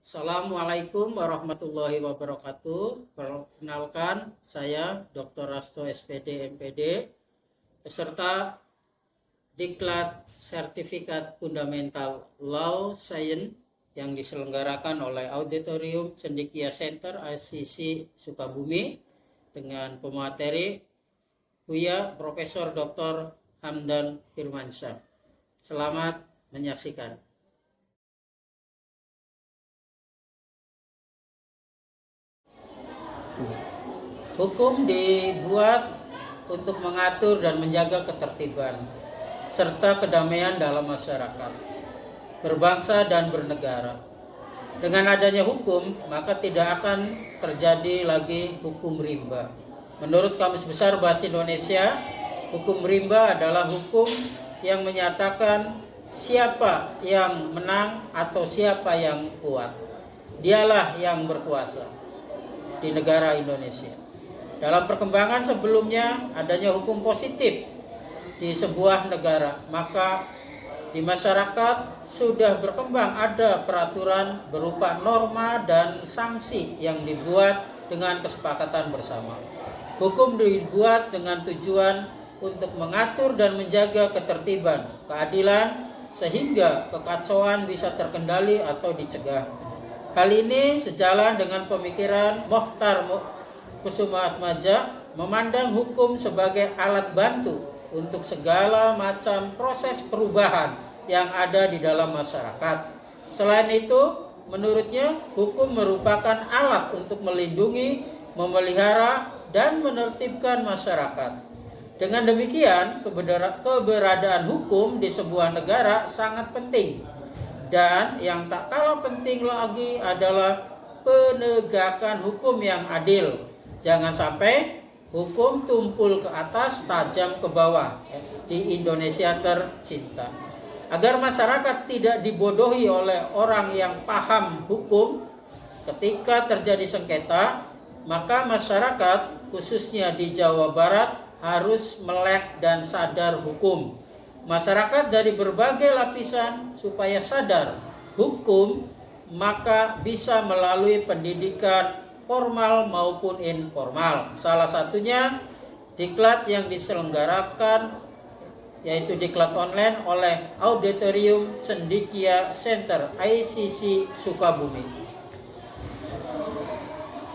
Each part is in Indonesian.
Assalamualaikum warahmatullahi wabarakatuh. Perkenalkan, saya Dr. Rasto SPD MPD, peserta Diklat Sertifikat Fundamental Law Science yang diselenggarakan oleh Auditorium Cendekia Center ICC Sukabumi dengan pemateri Buya Profesor Dr. Hamdan Firmansyah. Selamat menyaksikan. Hukum dibuat untuk mengatur dan menjaga ketertiban serta kedamaian dalam masyarakat, berbangsa dan bernegara. Dengan adanya hukum, maka tidak akan terjadi lagi hukum rimba. Menurut Kamus Besar Bahasa Indonesia, hukum rimba adalah hukum yang menyatakan siapa yang menang atau siapa yang kuat. Dialah yang berkuasa di negara Indonesia. Dalam perkembangan sebelumnya adanya hukum positif di sebuah negara, maka di masyarakat sudah berkembang ada peraturan berupa norma dan sanksi yang dibuat dengan kesepakatan bersama. Hukum dibuat dengan tujuan untuk mengatur dan menjaga ketertiban, keadilan, sehingga kekacauan bisa terkendali atau dicegah. Hal ini sejalan dengan pemikiran Mokhtar Kusumaatmadja memandang hukum sebagai alat bantu untuk segala macam proses perubahan yang ada di dalam masyarakat. Selain itu, menurutnya hukum merupakan alat untuk melindungi, memelihara, dan menertibkan masyarakat. Dengan demikian, keberadaan hukum di sebuah negara sangat penting. Dan yang tak kalah penting lagi adalah penegakan hukum yang adil. Jangan sampai hukum tumpul ke atas, tajam ke bawah di Indonesia tercinta. Agar masyarakat tidak dibodohi oleh orang yang paham hukum, ketika terjadi sengketa, maka masyarakat khususnya di Jawa Barat harus melek dan sadar hukum. Masyarakat dari berbagai lapisan supaya sadar hukum, maka bisa melalui pendidikan formal maupun informal. Salah satunya diklat yang diselenggarakan, yaitu diklat online oleh Auditorium Cendekia Center ICC Sukabumi.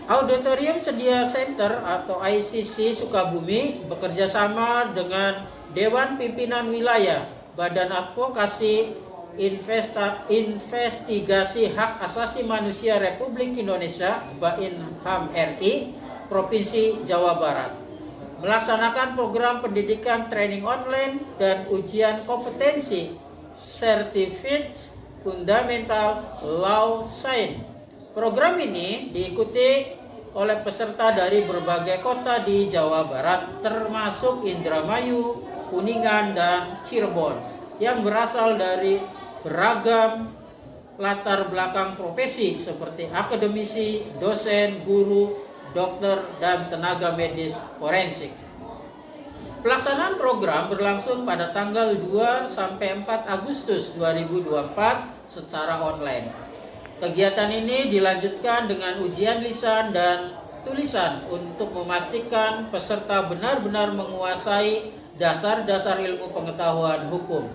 Auditorium Cendekia Center atau ICC Sukabumi bekerja sama dengan Dewan Pimpinan Wilayah Badan Advokasi Investigasi Hak Asasi Manusia Republik Indonesia (BAIN-HAM RI) Provinsi Jawa Barat melaksanakan program pendidikan training online dan ujian kompetensi Certificate Fundamental Law Science. Program ini diikuti oleh peserta dari berbagai kota di Jawa Barat termasuk Indramayu, Kuningan, dan Cirebon yang berasal dari beragam latar belakang profesi seperti akademisi, dosen, guru, dokter, dan tenaga medis forensik. Pelaksanaan program berlangsung pada tanggal 2 sampai 4 Agustus 2024 secara online. Kegiatan ini dilanjutkan dengan ujian lisan dan tulisan untuk memastikan peserta benar-benar menguasai dasar-dasar ilmu pengetahuan hukum.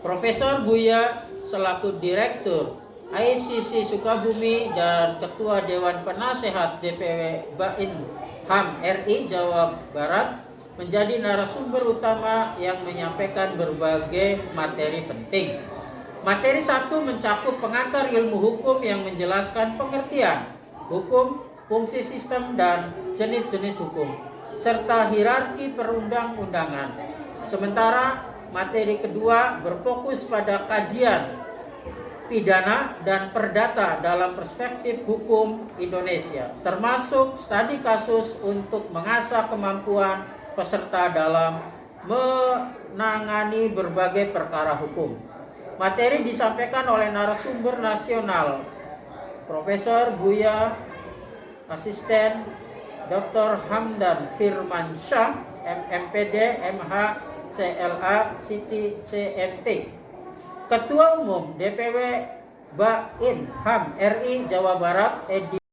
Profesor Buya selaku Direktur ICC Sukabumi dan Ketua Dewan Penasehat DPW BAIN-HAM RI Jawa Barat menjadi narasumber utama yang menyampaikan berbagai materi penting. Materi 1 mencakup pengantar ilmu hukum yang menjelaskan pengertian hukum, fungsi sistem, dan jenis-jenis hukum, serta hierarki perundang-undangan. Sementara materi kedua berfokus pada kajian pidana dan perdata dalam perspektif hukum Indonesia, termasuk studi kasus untuk mengasah kemampuan peserta dalam menangani berbagai perkara hukum. Materi disampaikan oleh narasumber nasional Profesor Buya, Asisten Dr. Hamdan Firmansyah, MMPD, MH, CLA, Siti, CMT. Ketua Umum DPW Bain Ham RI Jawa Barat edi